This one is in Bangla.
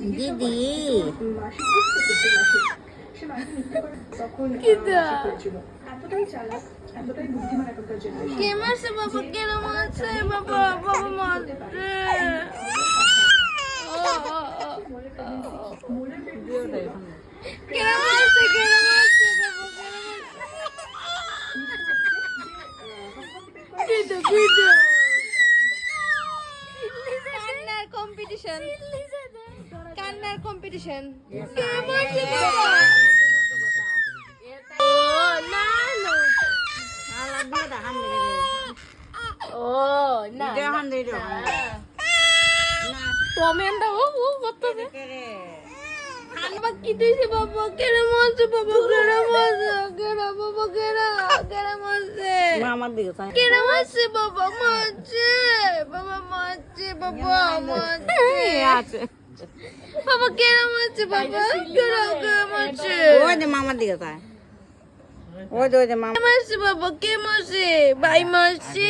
দিদি কে মারছে বাবা? কেন মারছে বাবা? বাবা মারছে। কেন মারছে? কেন মারছে বাবা? কেন মারছে? কান্নার কম্পিটিশন, কান্নার কম্পিটিশন। কে মারছে বাবা? ও না না, ও না টমেন্ডা ও ও কত আবার কি দিছে বাবা? কেন মারছে বাবা? কেন মারছে? কেন বাবা? কেন কেন মারছে? আমার দিকে কেন মারছে বাবা? মারছে বাবা, মারছে বাবা, মারছে বাবা। কেন মারছে বাবা? কেন মারছে? ওই যে মামার দিকে তাই ওই যে মামা মারছে বাবা। কে মারছে? ভাই মারছে।